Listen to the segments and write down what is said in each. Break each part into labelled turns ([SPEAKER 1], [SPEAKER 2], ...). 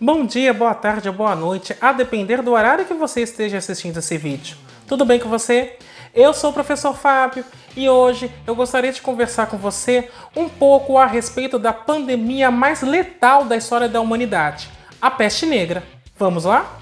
[SPEAKER 1] Bom dia, boa tarde ou boa noite, a depender do horário que você esteja assistindo esse vídeo. Tudo bem com você? Eu sou o professor Fábio e hoje eu gostaria de conversar com você um pouco a respeito da pandemia mais letal da história da humanidade, a peste negra. Vamos lá?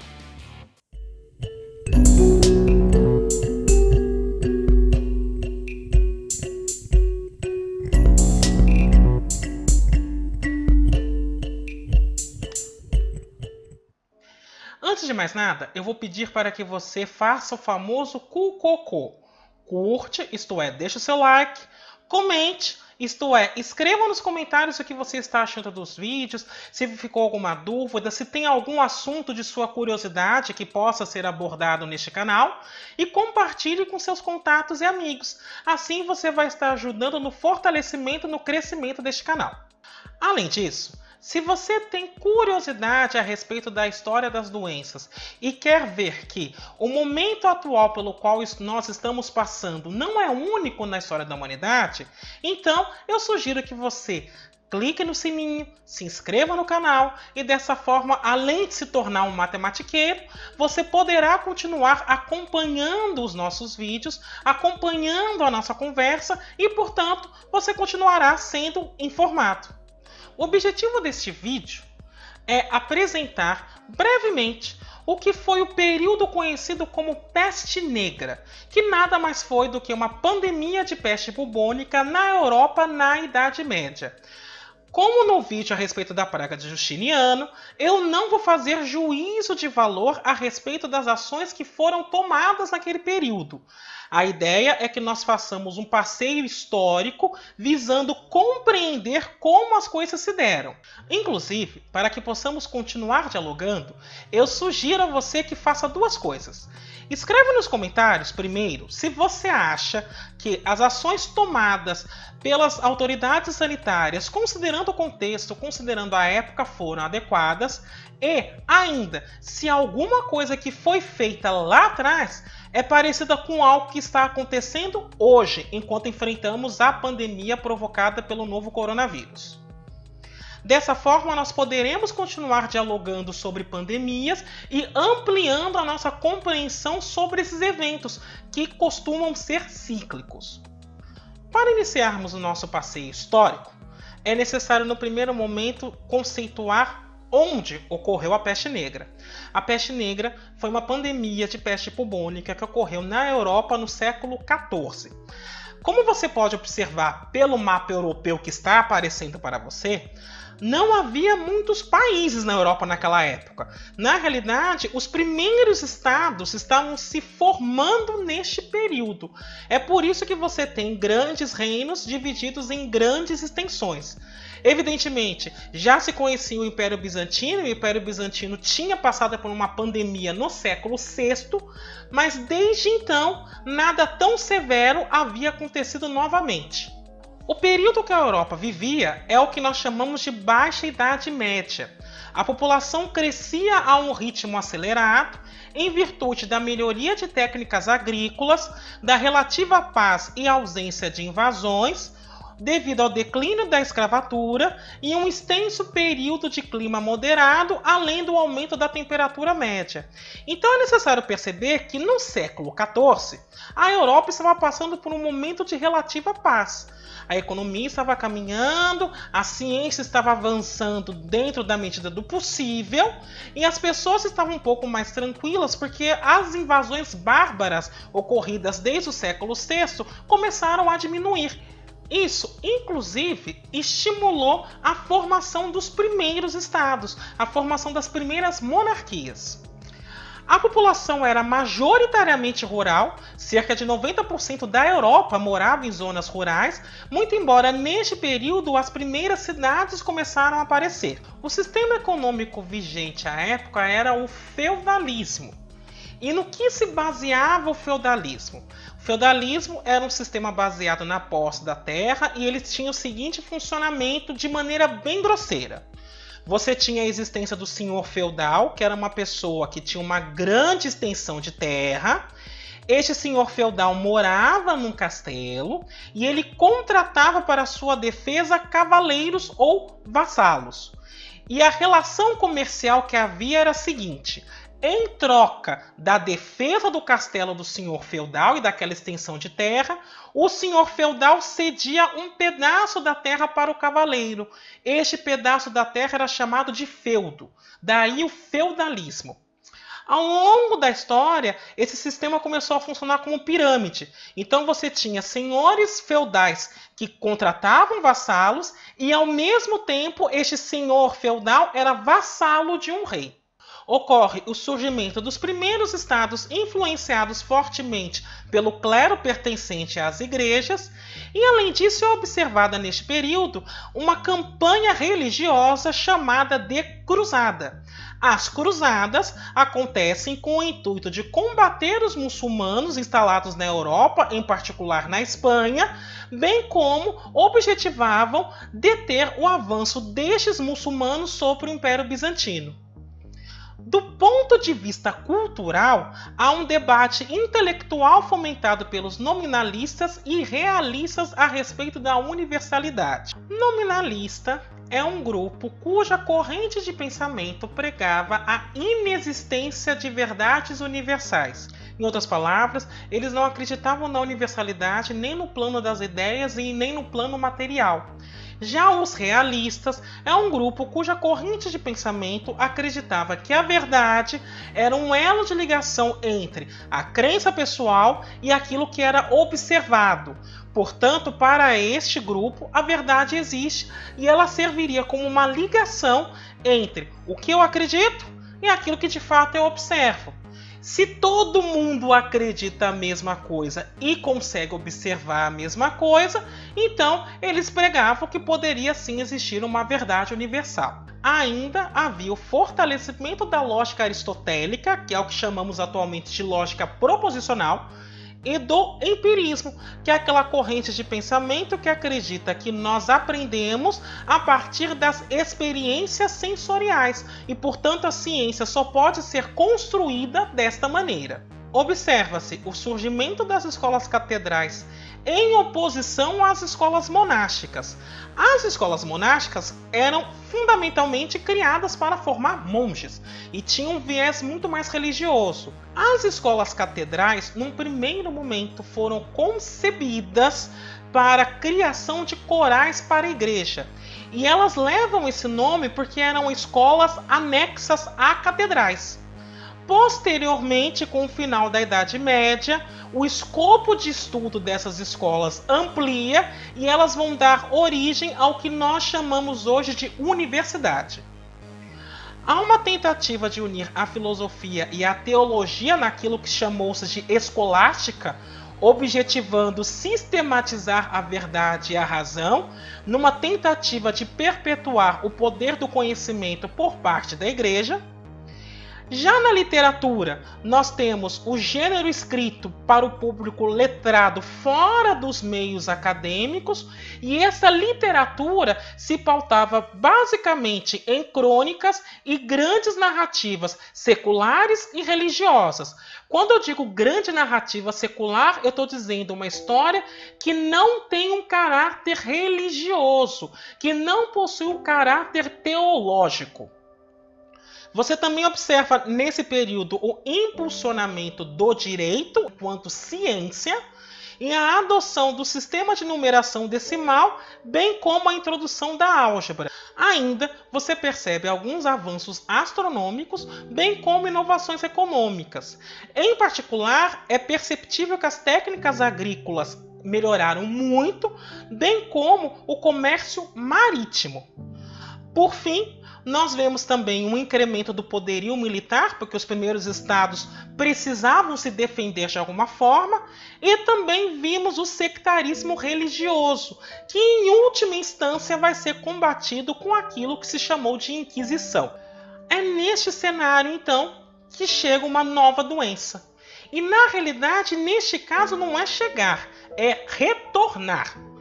[SPEAKER 1] Antes de mais nada, eu vou pedir para que você faça o famoso cucocô. Curte, isto é, deixe o seu like, comente, isto é, escreva nos comentários o que você está achando dos vídeos, se ficou alguma dúvida, se tem algum assunto de sua curiosidade que possa ser abordado neste canal e compartilhe com seus contatos e amigos. Assim você vai estar ajudando no fortalecimento e no crescimento deste canal. Além disso, se você tem curiosidade a respeito da história das doenças e quer ver que o momento atual pelo qual nós estamos passando não é único na história da humanidade, então eu sugiro que você clique no sininho, se inscreva no canal e dessa forma, além de se tornar um matematiqueiro, você poderá continuar acompanhando os nossos vídeos, acompanhando a nossa conversa e, portanto, você continuará sendo informado. O objetivo deste vídeo é apresentar brevemente o que foi o período conhecido como peste negra, que nada mais foi do que uma pandemia de peste bubônica na Europa na Idade Média. Como no vídeo a respeito da praga de Justiniano, eu não vou fazer juízo de valor a respeito das ações que foram tomadas naquele período. A ideia é que nós façamos um passeio histórico visando compreender como as coisas se deram. Inclusive, para que possamos continuar dialogando, eu sugiro a você que faça duas coisas. Escreva nos comentários, primeiro, se você acha que as ações tomadas pelas autoridades sanitárias, considerando o contexto, considerando a época, foram adequadas, e ainda, se alguma coisa que foi feita lá atrás é parecida com algo que está acontecendo hoje, enquanto enfrentamos a pandemia provocada pelo novo coronavírus. Dessa forma, nós poderemos continuar dialogando sobre pandemias e ampliando a nossa compreensão sobre esses eventos, que costumam ser cíclicos. Para iniciarmos o nosso passeio histórico, é necessário no primeiro momento conceituar onde ocorreu a peste negra. A peste negra foi uma pandemia de peste bubônica que ocorreu na Europa no século XIV. Como você pode observar pelo mapa europeu que está aparecendo para você, não havia muitos países na Europa naquela época. Na realidade, os primeiros estados estavam se formando neste período. É por isso que você tem grandes reinos divididos em grandes extensões. Evidentemente, já se conhecia o Império Bizantino, e o Império Bizantino tinha passado por uma pandemia no século VI, mas desde então, nada tão severo havia acontecido novamente. O período que a Europa vivia é o que nós chamamos de Baixa Idade Média. A população crescia a um ritmo acelerado em virtude da melhoria de técnicas agrícolas, da relativa paz e ausência de invasões, devido ao declínio da escravatura e um extenso período de clima moderado, além do aumento da temperatura média. Então é necessário perceber que no século XIV, a Europa estava passando por um momento de relativa paz. A economia estava caminhando, a ciência estava avançando dentro da medida do possível e as pessoas estavam um pouco mais tranquilas porque as invasões bárbaras ocorridas desde o século VI começaram a diminuir. Isso, inclusive, estimulou a formação dos primeiros estados, a formação das primeiras monarquias. A população era majoritariamente rural, cerca de 90% da Europa morava em zonas rurais, muito embora neste período as primeiras cidades começaram a aparecer. O sistema econômico vigente à época era o feudalismo. E no que se baseava o feudalismo? O feudalismo era um sistema baseado na posse da terra e ele tinha o seguinte funcionamento de maneira bem grosseira. Você tinha a existência do senhor feudal, que era uma pessoa que tinha uma grande extensão de terra. Este senhor feudal morava num castelo e ele contratava para sua defesa cavaleiros ou vassalos. E a relação comercial que havia era a seguinte: em troca da defesa do castelo do senhor feudal e daquela extensão de terra, o senhor feudal cedia um pedaço da terra para o cavaleiro. Este pedaço da terra era chamado de feudo, daí o feudalismo. Ao longo da história, esse sistema começou a funcionar como pirâmide. Então você tinha senhores feudais que contratavam vassalos e, ao mesmo tempo, este senhor feudal era vassalo de um rei. Ocorre o surgimento dos primeiros estados influenciados fortemente pelo clero pertencente às igrejas, e além disso é observada neste período uma campanha religiosa chamada de cruzada. As cruzadas acontecem com o intuito de combater os muçulmanos instalados na Europa, em particular na Espanha, bem como objetivavam deter o avanço destes muçulmanos sobre o Império Bizantino. Do ponto de vista cultural, há um debate intelectual fomentado pelos nominalistas e realistas a respeito da universalidade. Nominalista é um grupo cuja corrente de pensamento pregava a inexistência de verdades universais. Em outras palavras, eles não acreditavam na universalidade nem no plano das ideias e nem no plano material. Já os realistas é um grupo cuja corrente de pensamento acreditava que a verdade era um elo de ligação entre a crença pessoal e aquilo que era observado. Portanto, para este grupo, a verdade existe e ela serviria como uma ligação entre o que eu acredito e aquilo que de fato eu observo. Se todo mundo acredita a mesma coisa e consegue observar a mesma coisa, então eles pregavam que poderia sim existir uma verdade universal. Ainda havia o fortalecimento da lógica aristotélica, que é o que chamamos atualmente de lógica proposicional, e do empirismo, que é aquela corrente de pensamento que acredita que nós aprendemos a partir das experiências sensoriais e, portanto, a ciência só pode ser construída desta maneira. Observa-se o surgimento das escolas catedrais em oposição às escolas monásticas. As escolas monásticas eram fundamentalmente criadas para formar monges e tinham um viés muito mais religioso. As escolas catedrais, num primeiro momento, foram concebidas para a criação de corais para a igreja. E elas levam esse nome porque eram escolas anexas a catedrais. Posteriormente, com o final da Idade Média, o escopo de estudo dessas escolas amplia e elas vão dar origem ao que nós chamamos hoje de universidade. Há uma tentativa de unir a filosofia e a teologia naquilo que chamou-se de escolástica, objetivando sistematizar a verdade e a razão, numa tentativa de perpetuar o poder do conhecimento por parte da Igreja. Já na literatura, nós temos o gênero escrito para o público letrado fora dos meios acadêmicos, e essa literatura se pautava basicamente em crônicas e grandes narrativas seculares e religiosas. Quando eu digo grande narrativa secular, eu estou dizendo uma história que não tem um caráter religioso, que não possui um caráter teológico. Você também observa nesse período o impulsionamento do direito enquanto ciência e a adoção do sistema de numeração decimal, bem como a introdução da álgebra. Ainda você percebe alguns avanços astronômicos, bem como inovações econômicas. Em particular, é perceptível que as técnicas agrícolas melhoraram muito, bem como o comércio marítimo. Por fim, nós vemos também um incremento do poderio militar, porque os primeiros estados precisavam se defender de alguma forma, e também vimos o sectarismo religioso, que em última instância vai ser combatido com aquilo que se chamou de Inquisição. É neste cenário, então, que chega uma nova doença. E na realidade, neste caso, não é chegar, é retornar.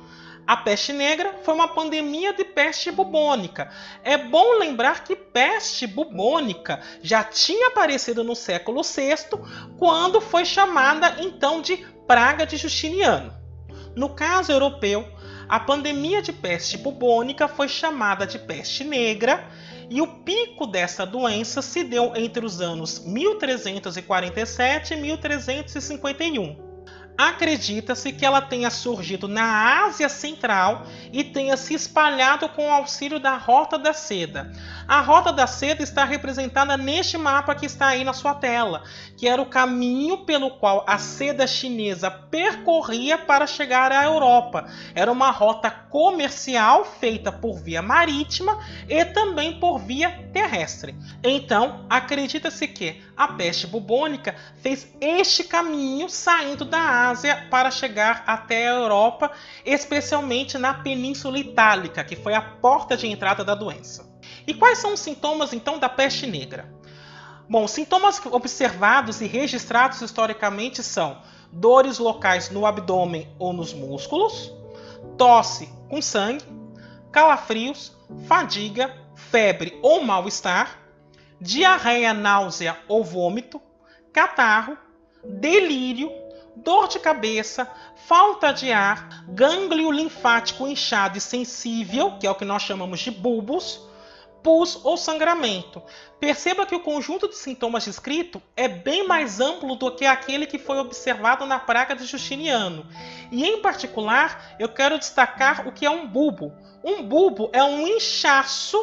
[SPEAKER 1] A peste negra foi uma pandemia de peste bubônica. É bom lembrar que peste bubônica já tinha aparecido no século VI, quando foi chamada então de praga de Justiniano. No caso europeu, a pandemia de peste bubônica foi chamada de peste negra, E o pico dessa doença se deu entre os anos 1347 e 1351. Acredita-se que ela tenha surgido na Ásia Central e tenha se espalhado com o auxílio da Rota da Seda. A Rota da Seda está representada neste mapa que está aí na sua tela, que era o caminho pelo qual a seda chinesa percorria para chegar à Europa. Era uma rota comercial feita por via marítima e também por via terrestre. Então, acredita-se que a peste bubônica fez este caminho saindo da Ásia para chegar até a Europa, especialmente na Península Itálica, que foi a porta de entrada da doença. E quais são os sintomas, então, da peste negra? Bom, sintomas observados e registrados historicamente são dores locais no abdômen ou nos músculos, tosse com sangue, calafrios, fadiga, febre ou mal-estar, diarreia, náusea ou vômito, catarro, delírio, dor de cabeça, falta de ar, gânglio linfático inchado e sensível, que é o que nós chamamos de bulbos, pus ou sangramento. Perceba que o conjunto de sintomas descrito é bem mais amplo do que aquele que foi observado na praga de Justiniano. E, em particular, eu quero destacar o que é um bulbo. Um bulbo é um inchaço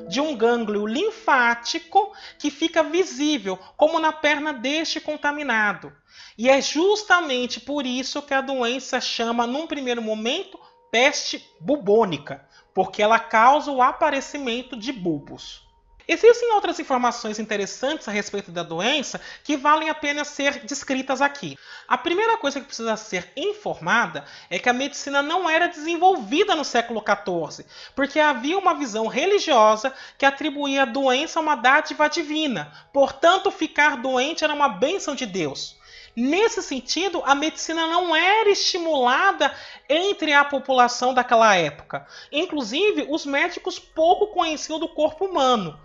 [SPEAKER 1] de um gânglio linfático que fica visível, como na perna deste contaminado. E é justamente por isso que a doença chama, num primeiro momento, peste bubônica, porque ela causa o aparecimento de bulbos. Existem outras informações interessantes a respeito da doença que valem a pena ser descritas aqui. A primeira coisa que precisa ser informada é que a medicina não era desenvolvida no século XIV, porque havia uma visão religiosa que atribuía a doença a uma dádiva divina. Portanto, ficar doente era uma bênção de Deus. Nesse sentido, a medicina não era estimulada entre a população daquela época. Inclusive, os médicos pouco conheciam do corpo humano.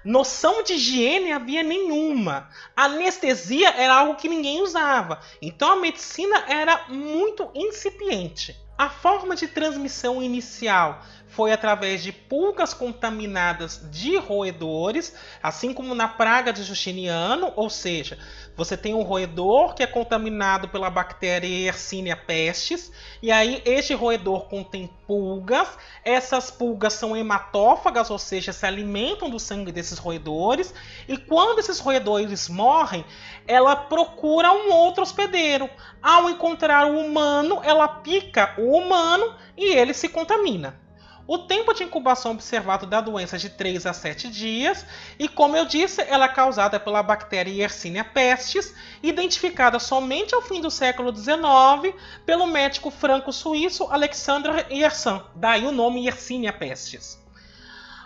[SPEAKER 1] Noção de higiene havia nenhuma. Anestesia era algo que ninguém usava. Então a medicina era muito incipiente. A forma de transmissão inicial foi através de pulgas contaminadas de roedores, assim como na praga de Justiniano, ou seja, você tem um roedor que é contaminado pela bactéria Yersinia pestis, e aí este roedor contém pulgas, essas pulgas são hematófagas, ou seja, se alimentam do sangue desses roedores, e quando esses roedores morrem, ela procura um outro hospedeiro. Ao encontrar o humano, ela pica o humano e ele se contamina. O tempo de incubação observado da doença é de 3 a 7 dias e, como eu disse, ela é causada pela bactéria Yersinia pestis, identificada somente ao fim do século XIX pelo médico franco-suíço Alexandre Yersin, daí o nome Yersinia pestis.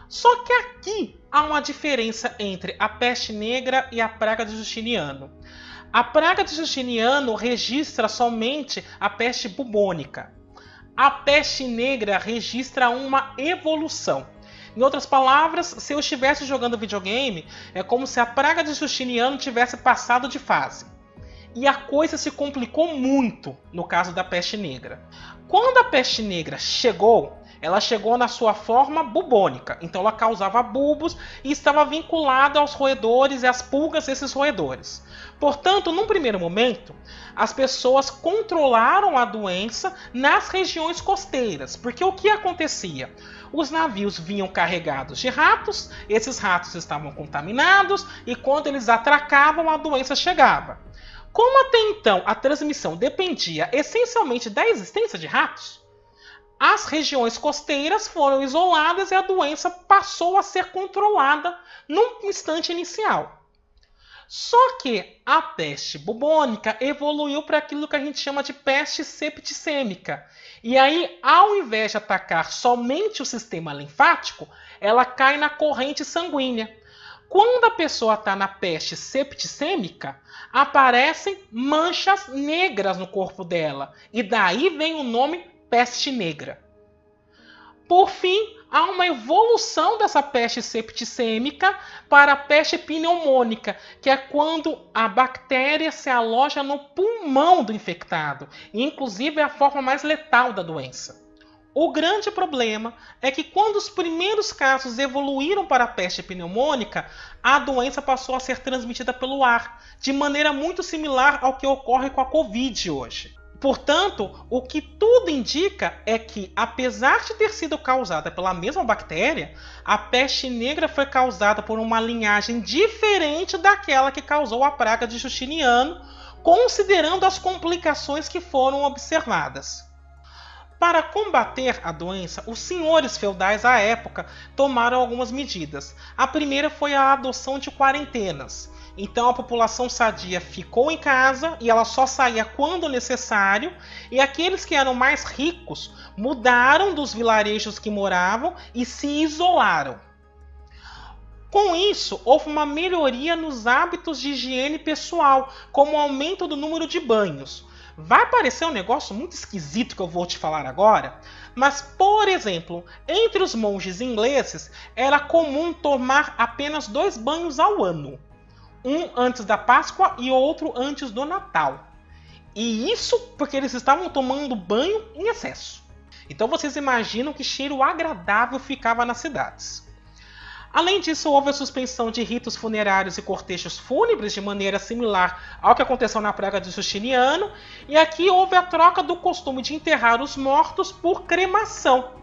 [SPEAKER 1] Só que aqui há uma diferença entre a peste negra e a praga de Justiniano. A praga de Justiniano registra somente a peste bubônica. A peste negra registra uma evolução. Em outras palavras, se eu estivesse jogando videogame, é como se a praga de Justiniano tivesse passado de fase. E a coisa se complicou muito no caso da peste negra. Quando a peste negra chegou, ela chegou na sua forma bubônica. Então ela causava bulbos e estava vinculada aos roedores e às pulgas desses roedores. Portanto, num primeiro momento, as pessoas controlaram a doença nas regiões costeiras. Porque o que acontecia? Os navios vinham carregados de ratos, esses ratos estavam contaminados e quando eles atracavam, a doença chegava. Como até então a transmissão dependia essencialmente da existência de ratos, as regiões costeiras foram isoladas e a doença passou a ser controlada num instante inicial. Só que a peste bubônica evoluiu para aquilo que a gente chama de peste septicêmica. E aí, ao invés de atacar somente o sistema linfático, ela cai na corrente sanguínea. Quando a pessoa está na peste septicêmica, aparecem manchas negras no corpo dela. E daí vem o nome peste negra. Por fim, há uma evolução dessa peste septicêmica para a peste pneumônica, que é quando a bactéria se aloja no pulmão do infectado, e inclusive é a forma mais letal da doença. O grande problema é que quando os primeiros casos evoluíram para a peste pneumônica, a doença passou a ser transmitida pelo ar, de maneira muito similar ao que ocorre com a Covid hoje. Portanto, o que tudo indica é que, apesar de ter sido causada pela mesma bactéria, a peste negra foi causada por uma linhagem diferente daquela que causou a praga de Justiniano, considerando as complicações que foram observadas. Para combater a doença, os senhores feudais à época tomaram algumas medidas. A primeira foi a adoção de quarentenas. Então a população sadia ficou em casa e ela só saía quando necessário, e aqueles que eram mais ricos mudaram dos vilarejos que moravam e se isolaram. Com isso, houve uma melhoria nos hábitos de higiene pessoal, como o aumento do número de banhos. Vai parecer um negócio muito esquisito que eu vou te falar agora, mas, por exemplo, entre os monges ingleses era comum tomar apenas 2 banhos ao ano. Um antes da Páscoa e outro antes do Natal. E isso porque eles estavam tomando banho em excesso. Então vocês imaginam que cheiro agradável ficava nas cidades. Além disso, houve a suspensão de ritos funerários e cortejos fúnebres de maneira similar ao que aconteceu na praga de Justiniano, e aqui houve a troca do costume de enterrar os mortos por cremação.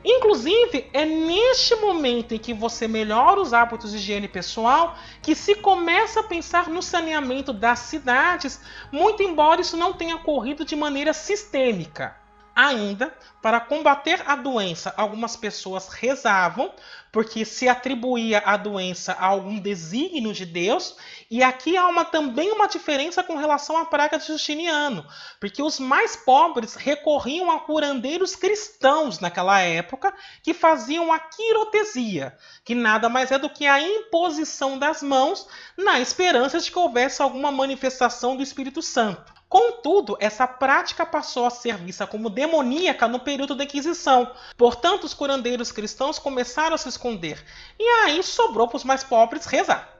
[SPEAKER 1] Inclusive, é neste momento em que você melhora os hábitos de higiene pessoal que se começa a pensar no saneamento das cidades, muito embora isso não tenha ocorrido de maneira sistêmica. Ainda, para combater a doença, algumas pessoas rezavam, porque se atribuía a doença a algum desígnio de Deus, e aqui há também uma diferença com relação à praga de Justiniano, porque os mais pobres recorriam a curandeiros cristãos naquela época, que faziam a quirotesia, que nada mais é do que a imposição das mãos, na esperança de que houvesse alguma manifestação do Espírito Santo. Contudo, essa prática passou a ser vista como demoníaca no período da Inquisição. Portanto, os curandeiros cristãos começaram a se esconder. E aí sobrou para os mais pobres rezar.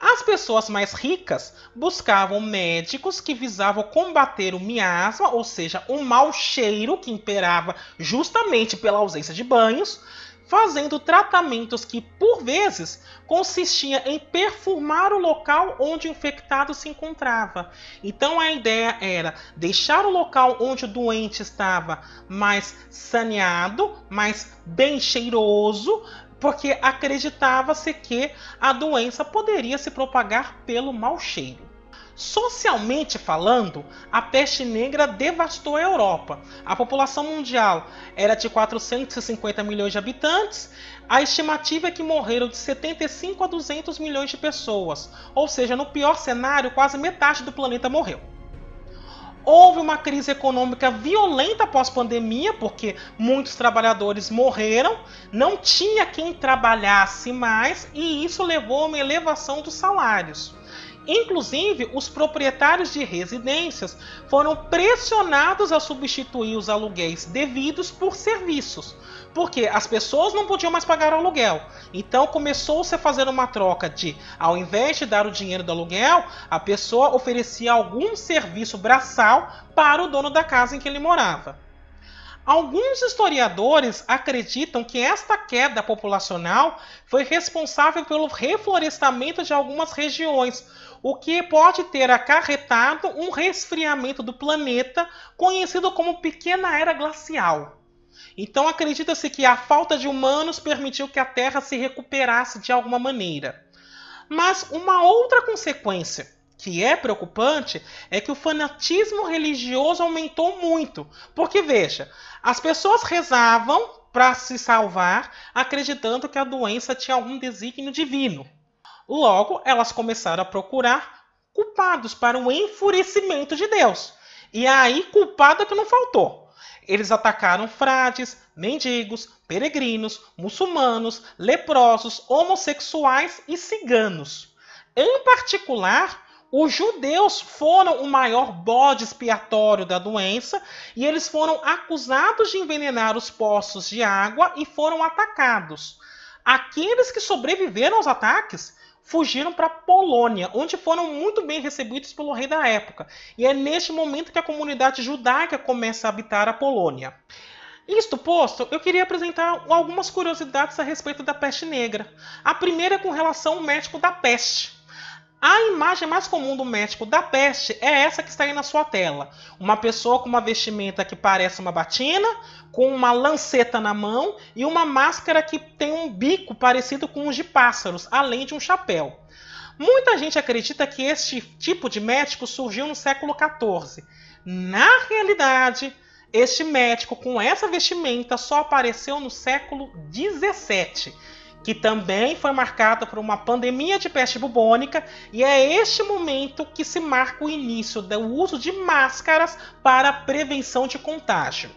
[SPEAKER 1] As pessoas mais ricas buscavam médicos que visavam combater o miasma, ou seja, o mau cheiro que imperava justamente pela ausência de banhos, fazendo tratamentos que, por vezes, consistia em perfumar o local onde o infectado se encontrava. Então a ideia era deixar o local onde o doente estava mais saneado, mais bem cheiroso, porque acreditava-se que a doença poderia se propagar pelo mau cheiro. Socialmente falando, a peste negra devastou a Europa. A população mundial era de 450 milhões de habitantes. A estimativa é que morreram de 75 a 200 milhões de pessoas. Ou seja, no pior cenário, quase metade do planeta morreu. Houve uma crise econômica violenta pós-pandemia, porque muitos trabalhadores morreram, não tinha quem trabalhasse mais, e isso levou a uma elevação dos salários. Inclusive, os proprietários de residências foram pressionados a substituir os aluguéis devidos por serviços, porque as pessoas não podiam mais pagar o aluguel. Então começou-se a fazer uma troca de, ao invés de dar o dinheiro do aluguel, a pessoa oferecia algum serviço braçal para o dono da casa em que ele morava. Alguns historiadores acreditam que esta queda populacional foi responsável pelo reflorestamento de algumas regiões, o que pode ter acarretado um resfriamento do planeta, conhecido como Pequena Era Glacial. Então acredita-se que a falta de humanos permitiu que a Terra se recuperasse de alguma maneira. Mas uma outra consequência que é preocupante é que o fanatismo religioso aumentou muito. Porque, veja, as pessoas rezavam para se salvar, acreditando que a doença tinha algum desígnio divino. Logo, elas começaram a procurar culpados para o enfurecimento de Deus. E aí, culpado é que não faltou. Eles atacaram frades, mendigos, peregrinos, muçulmanos, leprosos, homossexuais e ciganos. Em particular, os judeus foram o maior bode expiatório da doença e eles foram acusados de envenenar os poços de água e foram atacados. Aqueles que sobreviveram aos ataques fugiram para a Polônia, onde foram muito bem recebidos pelo rei da época. E é neste momento que a comunidade judaica começa a habitar a Polônia. Isto posto, eu queria apresentar algumas curiosidades a respeito da peste negra. A primeira é com relação ao médico da peste. A imagem mais comum do médico da peste é essa que está aí na sua tela. Uma pessoa com uma vestimenta que parece uma batina, com uma lanceta na mão e uma máscara que tem um bico parecido com os de pássaros, além de um chapéu. Muita gente acredita que este tipo de médico surgiu no século XIV. Na realidade, este médico com essa vestimenta só apareceu no século XVII, que também foi marcado por uma pandemia de peste bubônica, e é este momento que se marca o início do uso de máscaras para prevenção de contágio.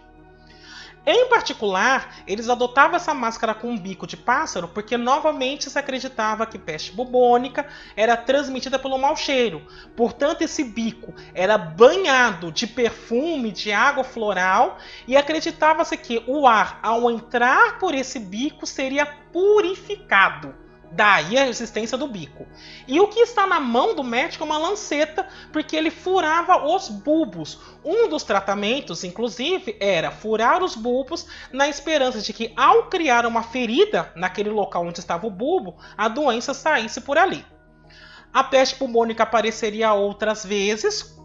[SPEAKER 1] Em particular, eles adotavam essa máscara com um bico de pássaro porque novamente se acreditava que peste bubônica era transmitida pelo mau cheiro. Portanto, esse bico era banhado de perfume, de água floral, e acreditava-se que o ar, ao entrar por esse bico, seria purificado. Daí a existência do bico. E o que está na mão do médico é uma lanceta, porque ele furava os bulbos. Um dos tratamentos, inclusive, era furar os bulbos na esperança de que, ao criar uma ferida naquele local onde estava o bulbo, a doença saísse por ali. A peste bubônica apareceria outras vezes,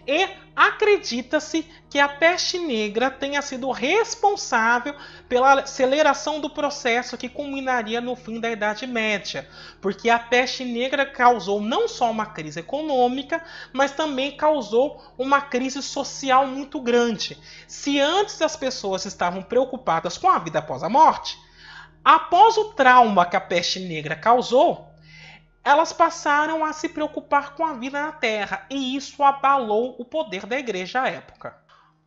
[SPEAKER 1] e acredita-se que a peste negra tenha sido responsável pela aceleração do processo que culminaria no fim da Idade Média, porque a peste negra causou não só uma crise econômica, mas também causou uma crise social muito grande. Se antes as pessoas estavam preocupadas com a vida após a morte, após o trauma que a peste negra causou, elas passaram a se preocupar com a vida na Terra, e isso abalou o poder da igreja à época.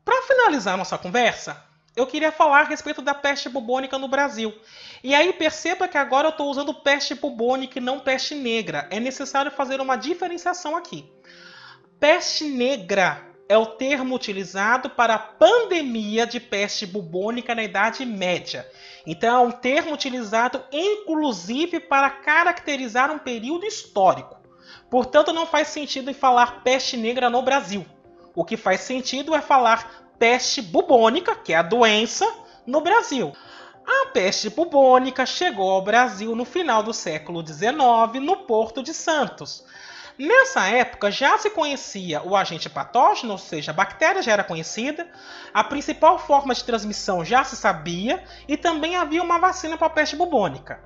[SPEAKER 1] Para finalizar nossa conversa, eu queria falar a respeito da peste bubônica no Brasil. E aí perceba que agora eu estou usando peste bubônica e não peste negra. É necessário fazer uma diferenciação aqui. Peste negra é o termo utilizado para a pandemia de peste bubônica na Idade Média. Então é um termo utilizado inclusive para caracterizar um período histórico. Portanto, não faz sentido em falar peste negra no Brasil. O que faz sentido é falar peste bubônica, que é a doença, no Brasil. A peste bubônica chegou ao Brasil no final do século XIX, no Porto de Santos. Nessa época já se conhecia o agente patógeno, ou seja, a bactéria já era conhecida, a principal forma de transmissão já se sabia e também havia uma vacina para a peste bubônica.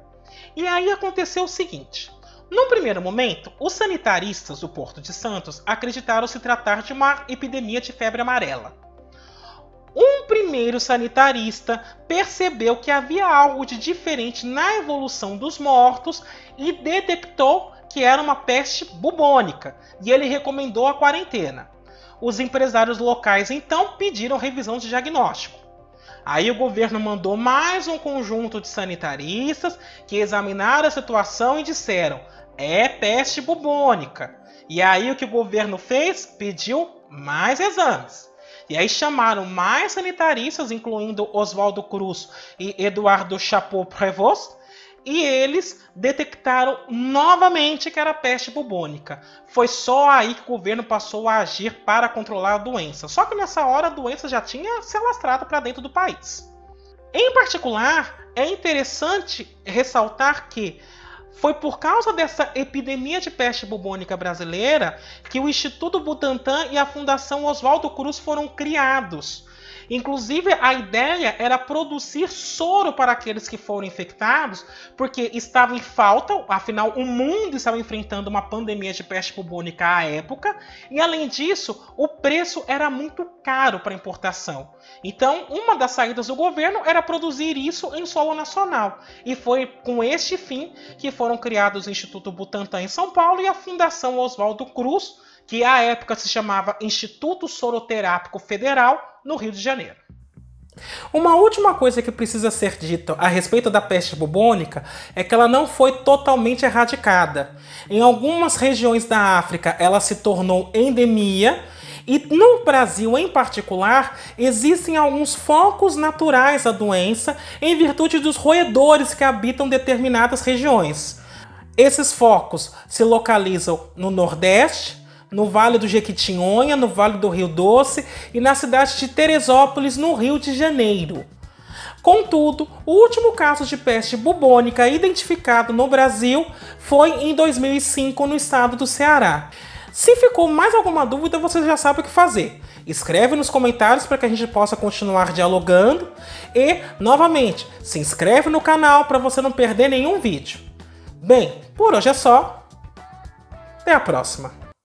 [SPEAKER 1] E aí aconteceu o seguinte: num primeiro momento, os sanitaristas do Porto de Santos acreditaram se tratar de uma epidemia de febre amarela. Um primeiro sanitarista percebeu que havia algo de diferente na evolução dos mortos e detectou que era uma peste bubônica, e ele recomendou a quarentena. Os empresários locais então pediram revisão de diagnóstico. Aí o governo mandou mais um conjunto de sanitaristas que examinaram a situação e disseram: é peste bubônica. E aí o que o governo fez? Pediu mais exames. E aí chamaram mais sanitaristas, incluindo Oswaldo Cruz e Eduardo Chapeau-Prévost, e eles detectaram novamente que era peste bubônica. Foi só aí que o governo passou a agir para controlar a doença. Só que nessa hora a doença já tinha se alastrado para dentro do país. Em particular, é interessante ressaltar que foi por causa dessa epidemia de peste bubônica brasileira que o Instituto Butantan e a Fundação Oswaldo Cruz foram criados. Inclusive, a ideia era produzir soro para aqueles que foram infectados, porque estava em falta, afinal o mundo estava enfrentando uma pandemia de peste bubônica à época, e além disso, o preço era muito caro para importação. Então, uma das saídas do governo era produzir isso em solo nacional, e foi com este fim que foram criados o Instituto Butantan em São Paulo e a Fundação Oswaldo Cruz, que à época se chamava Instituto Soroterápico Federal, no Rio de Janeiro. Uma última coisa que precisa ser dita a respeito da peste bubônica é que ela não foi totalmente erradicada. Em algumas regiões da África ela se tornou endemia, e no Brasil em particular existem alguns focos naturais da doença em virtude dos roedores que habitam determinadas regiões. Esses focos se localizam no Nordeste, no Vale do Jequitinhonha, no Vale do Rio Doce e na cidade de Teresópolis, no Rio de Janeiro. Contudo, o último caso de peste bubônica identificado no Brasil foi em 2005 no estado do Ceará. Se ficou mais alguma dúvida, você já sabe o que fazer. Escreve nos comentários para que a gente possa continuar dialogando e, novamente, se inscreve no canal para você não perder nenhum vídeo. Bem, por hoje é só. Até a próxima.